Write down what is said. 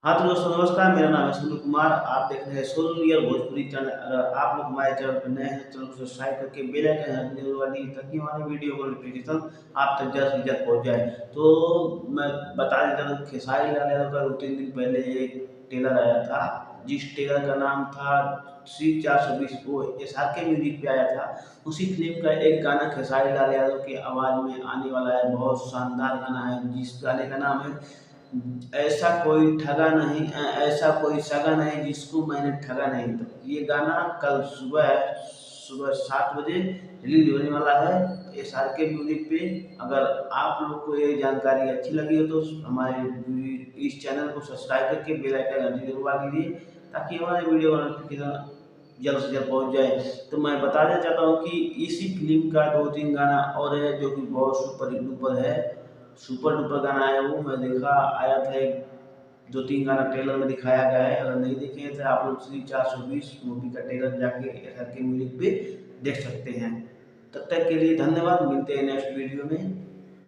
हाँ, तो दोस्तों नमस्कार, मेरा नाम है सोनू कुमार। आप देख रहे हैं सोनू रियल भोजपुरी चैनल। अगर आप लोग हमारे चैनल पर नए हैं, चैनल को सब्सक्राइब करके बेल आइकन घंटी जरूर वाली ताकि हमारी वीडियो का नोटिफिकेशन आप तक जल्द से जल्द पहुँच जाए। तो मैं बता देता हूँ, खेसारी लाल यादव का 2-3 दिन पहले एक ट्रेलर आया था, जिस ट्रेलर का नाम था श्री 420। वो एसआरके म्यूजिक पे आया था। उसी फिल्म का एक गाना खेसारी लाल यादव की आवाज़ में आने वाला है। बहुत शानदार गाना है, जिस गाने का नाम है ऐसा कोई ठगा नहीं, ऐसा कोई सगा नहीं जिसको मैंने ठगा नहीं। तो ये गाना कल सुबह सुबह 7 बजे रिलीज होने वाला है एसआरके म्यूजिक पे। अगर आप लोग को ये जानकारी अच्छी लगी हो तो हमारे इस चैनल को सब्सक्राइब करके बेल आइकन घंटी जरूर दबा दीजिए ताकि हमारे वीडियो का नोटिफिकेशन जल्द से जल्द पहुंच जाए। तो मैं बता देना चाहता हूँ कि इसी फिल्म का 2-3 गाना और है जो कि बहुत सुपर डुपर है। सुपर डुपर गाना है वो, मैं देखा आया था एक 2-3 गाना ट्रेलर में दिखाया गया है। अगर नहीं देखे हैं तो आप लोग श्री 420 मूवी का ट्रेलर जाके एसआरके म्यूजिक पे देख सकते हैं। तब तक के लिए धन्यवाद, मिलते हैं नेक्स्ट वीडियो में।